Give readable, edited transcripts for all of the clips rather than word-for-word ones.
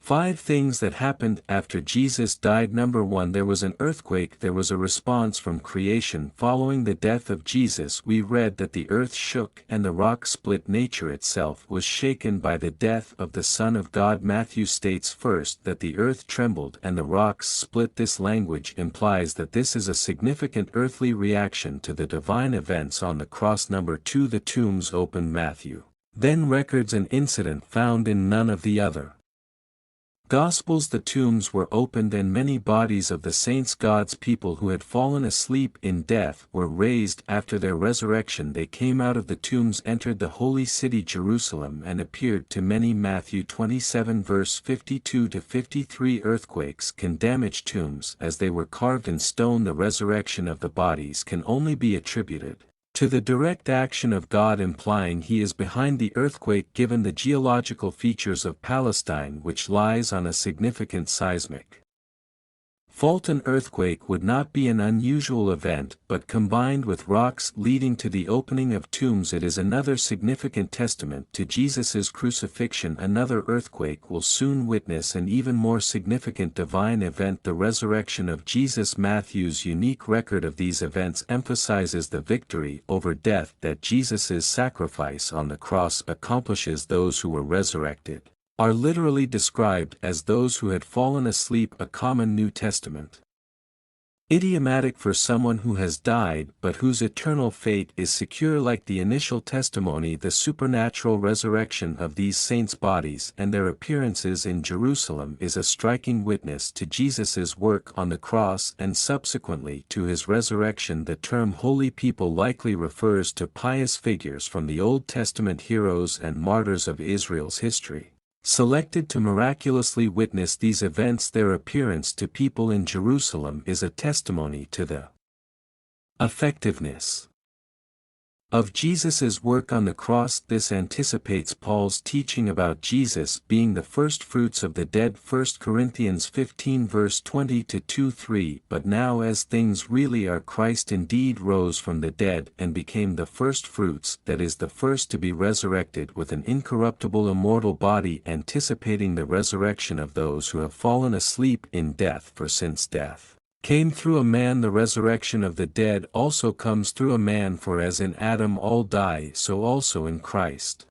5 things that happened after Jesus died. Number 1, there was an earthquake. There was a response from creation following the death of Jesus. We read that the earth shook and the rock split. Nature itself was shaken by the death of the Son of God. Matthew states first that the earth trembled and the rocks split. This language implies that this is a significant earthly reaction to the divine events on the cross. Number 2, the tombs opened. Matthew then records an incident found in none of the other Gospels. The tombs were opened and many bodies of the saints, God's people who had fallen asleep in death, were raised. After their resurrection they came out of the tombs, entered the holy city Jerusalem, and appeared to many. Matthew 27 verse 52-53. Earthquakes can damage tombs as they were carved in stone. The resurrection of the bodies can only be attributed to the direct action of God, implying He is behind the earthquake given the geological features of Palestine, which lies on a significant seismic fault. An earthquake would not be an unusual event, but combined with rocks leading to the opening of tombs, it is another significant testament to Jesus' crucifixion. Another earthquake will soon witness an even more significant divine event, the resurrection of Jesus. Matthew's unique record of these events emphasizes the victory over death that Jesus' sacrifice on the cross accomplishes. Those who were resurrected are literally described as those who had fallen asleep, a common New Testament idiomatic for someone who has died but whose eternal fate is secure. Like the initial testimony, the supernatural resurrection of these saints' bodies and their appearances in Jerusalem is a striking witness to Jesus' work on the cross and subsequently to his resurrection. The term holy people likely refers to pious figures from the Old Testament, heroes and martyrs of Israel's history, selected to miraculously witness these events. Their appearance to people in Jerusalem is a testimony to the effectiveness of Jesus' work on the cross. This anticipates Paul's teaching about Jesus being the first fruits of the dead, 1 Corinthians 15 verse 20-23. But now as things really are, Christ indeed rose from the dead and became the first fruits, that is, the first to be resurrected with an incorruptible immortal body, anticipating the resurrection of those who have fallen asleep in death. For since death came through a man, the resurrection of the dead also comes through a man. For as in Adam all die, so also in Christ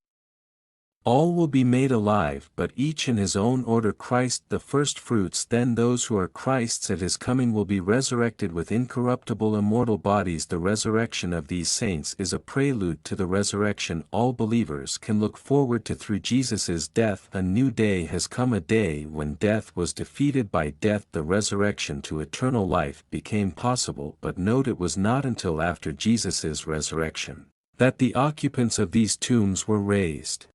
all will be made alive, but each in his own order. Christ the first fruits, then those who are Christ's at his coming will be resurrected with incorruptible immortal bodies. The resurrection of these saints is a prelude to the resurrection all believers can look forward to through Jesus' death. A new day has come, a day when death was defeated by death. The resurrection to eternal life became possible, but note, it was not until after Jesus' resurrection that the occupants of these tombs were raised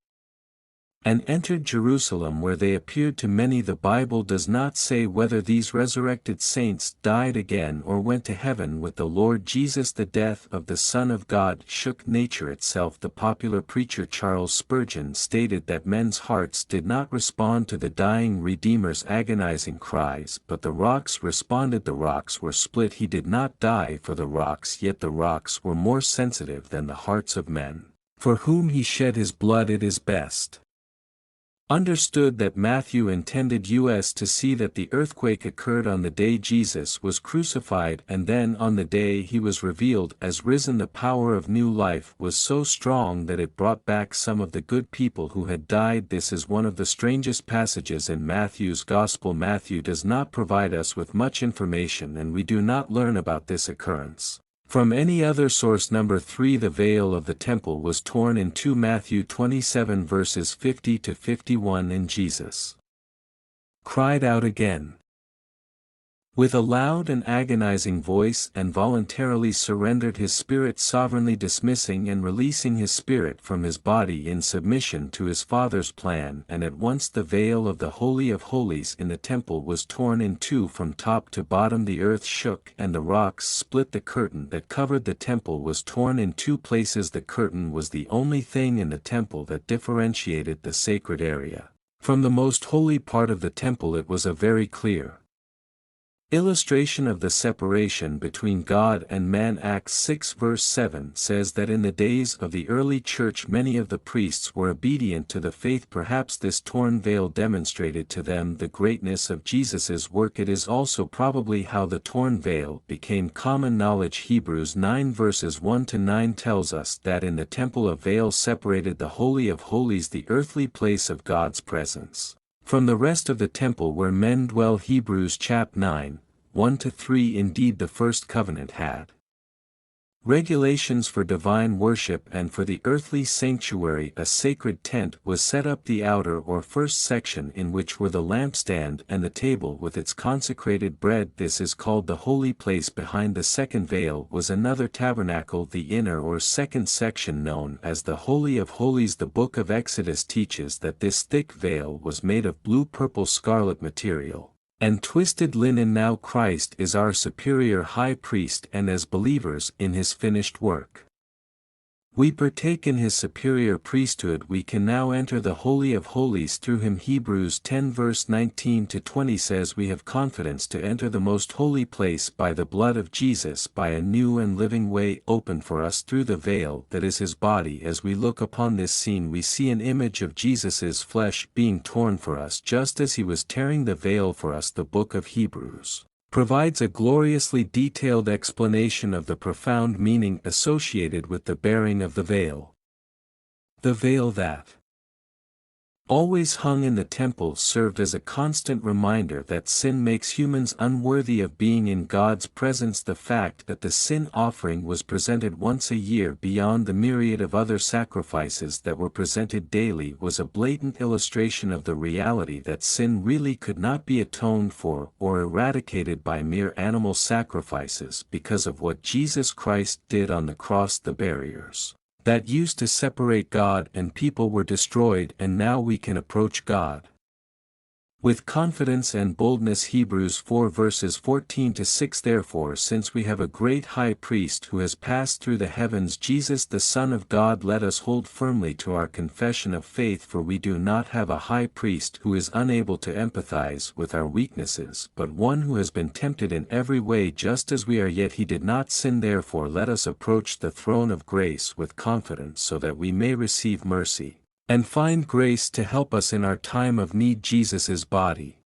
and entered Jerusalem, where they appeared to many. The Bible does not say whether these resurrected saints died again or went to heaven with the Lord Jesus. The death of the Son of God shook nature itself. The popular preacher Charles Spurgeon stated that men's hearts did not respond to the dying Redeemer's agonizing cries, but the rocks responded. The rocks were split. He did not die for the rocks, yet the rocks were more sensitive than the hearts of men, for whom he shed his blood. It is best understood that Matthew intended us to see that the earthquake occurred on the day Jesus was crucified, and then on the day he was revealed as risen. The power of new life was so strong that it brought back some of the good people who had died. This is one of the strangest passages in Matthew's Gospel. Matthew does not provide us with much information, and we do not learn about this occurrence from any other source. Number 3, the veil of the temple was torn in two. Matthew 27 verses 50-51. And Jesus cried out again with a loud and agonizing voice, and voluntarily surrendered his spirit, sovereignly dismissing and releasing his spirit from his body in submission to his Father's plan. And at once the veil of the Holy of Holies in the temple was torn in two from top to bottom. The earth shook and the rocks split. The curtain that covered the temple was torn in two places. The curtain was the only thing in the temple that differentiated the sacred area from the most holy part of the temple. It was a very clear Illustration of the separation between God and man. Acts 6 verse 7 says that in the days of the early church many of the priests were obedient to the faith. Perhaps this torn veil demonstrated to them the greatness of Jesus' work. It is also probably how the torn veil became common knowledge. Hebrews 9 verses 1 to 9 tells us that in the temple a veil separated the Holy of Holies, the earthly place of God's presence, from the rest of the temple where men dwell. Hebrews chapter 9, 1-3. Indeed, the first covenant had regulations for divine worship, and for the earthly sanctuary a sacred tent was set up. The outer or first section, in which were the lampstand and the table with its consecrated bread, this is called the holy place. Behind the second veil was another tabernacle, the inner or second section known as the Holy of Holies. The book of Exodus teaches that this thick veil was made of blue, purple, scarlet material and twisted linen. Now Christ is our superior high priest, and as believers in his finished work, we partake in his superior priesthood. We can now enter the Holy of Holies through him. Hebrews 10 verse 19-20 says we have confidence to enter the most holy place by the blood of Jesus, by a new and living way opened for us through the veil that is his body. As we look upon this scene, we see an image of Jesus' flesh being torn for us just as he was tearing the veil for us. The book of Hebrews provides a gloriously detailed explanation of the profound meaning associated with the bearing of the veil. The veil that always hung in the temple served as a constant reminder that sin makes humans unworthy of being in God's presence. The fact that the sin offering was presented once a year beyond the myriad of other sacrifices that were presented daily was a blatant illustration of the reality that sin really could not be atoned for or eradicated by mere animal sacrifices. Because of what Jesus Christ did on the cross, the barriers that used to separate God and people were destroyed, and now we can approach God with confidence and boldness. Hebrews 4 verses 14-6 Therefore, since we have a great high priest who has passed through the heavens, Jesus the Son of God, let us hold firmly to our confession of faith. For we do not have a high priest who is unable to empathize with our weaknesses, but one who has been tempted in every way just as we are, yet he did not sin. Therefore let us approach the throne of grace with confidence, so that we may receive mercy and find grace to help us in our time of need. Jesus' body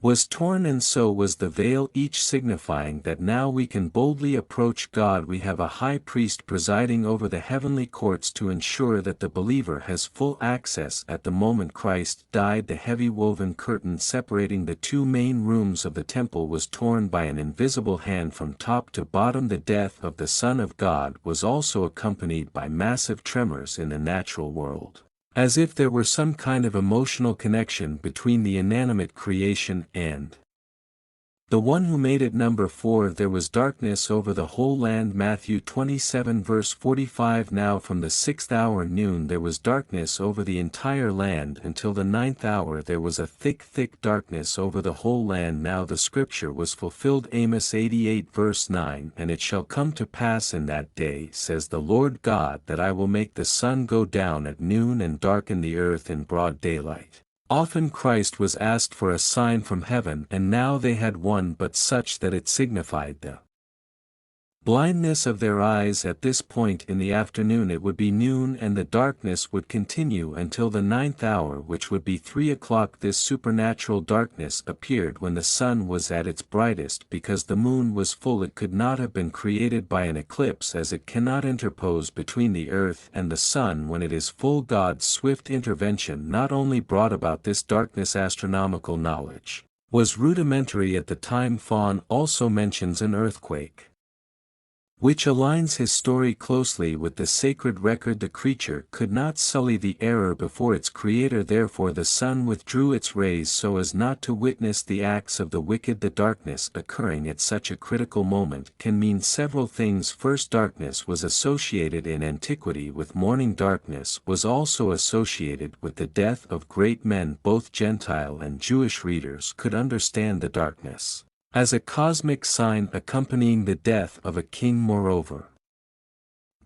was torn, and so was the veil, each signifying that now we can boldly approach God. We have a high priest presiding over the heavenly courts to ensure that the believer has full access. At the moment Christ died, the heavy woven curtain separating the two main rooms of the temple was torn by an invisible hand from top to bottom. The death of the Son of God was also accompanied by massive tremors in the natural world, as if there were some kind of emotional connection between the inanimate creation and the one who made it. Number 4 There was darkness over the whole land. Matthew 27 verse 45 Now from the 6th hour noon there was darkness over the entire land until the 9th hour there was a thick darkness over the whole land. Now the scripture was fulfilled. Amos 88 verse 9 And it shall come to pass in that day, says the Lord God, that I will make the sun go down at noon and darken the earth in broad daylight. Often Christ was asked for a sign from heaven, and now they had one, but such that it signified the blindness of their eyes. At this point in the afternoon it would be noon, and the darkness would continue until the 9th hour, which would be 3 o'clock. This supernatural darkness appeared when the sun was at its brightest. Because the moon was full, it could not have been created by an eclipse, as it cannot interpose between the earth and the sun when it is full. God's swift intervention not only brought about this darkness. Astronomical knowledge was rudimentary at the time. Fawn also mentions an earthquake, which aligns his story closely with the sacred record. The creature could not sully the error before its creator, therefore the sun withdrew its rays so as not to witness the acts of the wicked. The darkness occurring at such a critical moment can mean several things. First, darkness was associated in antiquity with mourning. Darkness was also associated with the death of great men. Both Gentile and Jewish readers could understand the darkness as a cosmic sign accompanying the death of a king. Moreover,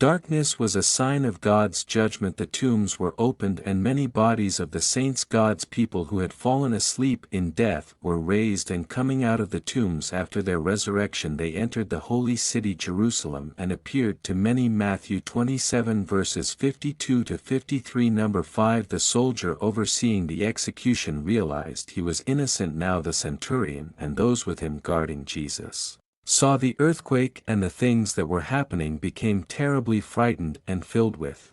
Darkness was a sign of God's judgment. The tombs were opened and many bodies of the saints, God's people who had fallen asleep in death, were raised, and coming out of the tombs after their resurrection they entered the holy city Jerusalem and appeared to many. Matthew 27 verses 52 to 53. Number 5. The soldier overseeing the execution realized he was innocent. Now the centurion and those with him guarding Jesus saw the earthquake and the things that were happening, became terribly frightened and filled with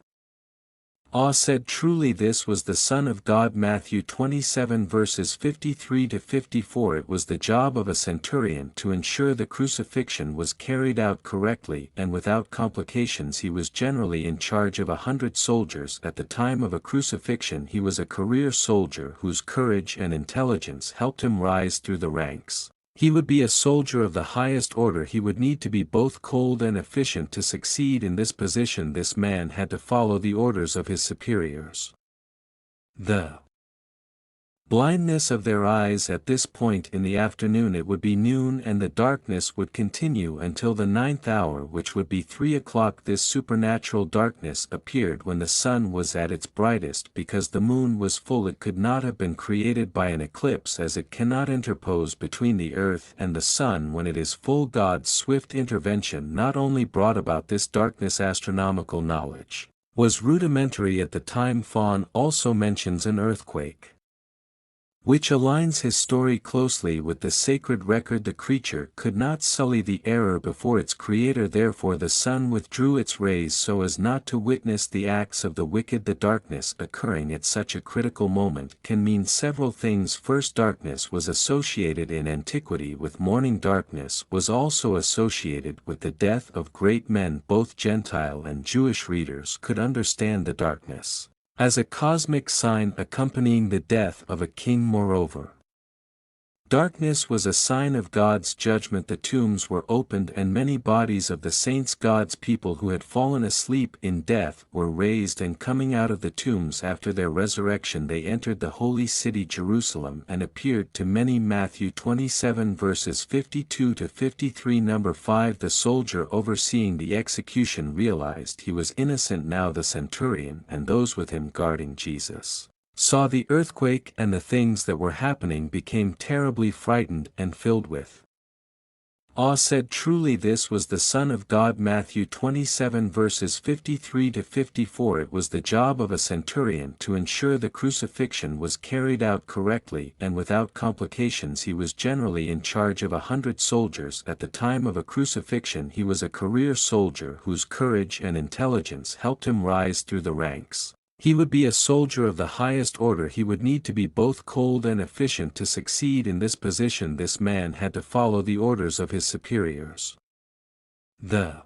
awe, said, "Truly this was the Son of God." Matthew 27 verses 53 to 54. It was the job of a centurion to ensure the crucifixion was carried out correctly and without complications. He was generally in charge of 100 soldiers. At the time of a crucifixion he was a career soldier whose courage and intelligence helped him rise through the ranks. He would be a soldier of the highest order. He would need to be both cold and efficient to succeed in this position. This man had to follow the orders of his superiors. The blindness of their eyes. At this point in the afternoon it would be noon, and the darkness would continue until the 9th hour, which would be 3 o'clock. This supernatural darkness appeared when the sun was at its brightest. Because the moon was full, it could not have been created by an eclipse, as it cannot interpose between the earth and the sun when it is full. God's swift intervention not only brought about this darkness. Astronomical knowledge was rudimentary at the time. Fawn also mentions an earthquake, which aligns his story closely with the sacred record. The creature could not sully the error before its creator, therefore the sun withdrew its rays so as not to witness the acts of the wicked. The darkness occurring at such a critical moment can mean several things. First, darkness was associated in antiquity with mourning. Darkness was also associated with the death of great men. Both Gentile and Jewish readers could understand the darkness as a cosmic sign accompanying the death of a king. Moreover, darkness was a sign of God's judgment. The tombs were opened and many bodies of the saints, God's people who had fallen asleep in death, were raised, and coming out of the tombs after their resurrection they entered the holy city Jerusalem and appeared to many. Matthew 27 verses 52 to 53. Number 5. The soldier overseeing the execution realized he was innocent. Now the centurion and those with him guarding Jesus saw the earthquake and the things that were happening, became terribly frightened and filled with awe, said, "Truly this was the Son of God." Matthew 27 verses 53 to 54. It was the job of a centurion to ensure the crucifixion was carried out correctly and without complications. He was generally in charge of 100 soldiers. At the time of a crucifixion he was a career soldier whose courage and intelligence helped him rise through the ranks. He would be a soldier of the highest order. He would need to be both cold and efficient to succeed in this position. This man had to follow the orders of his superiors. The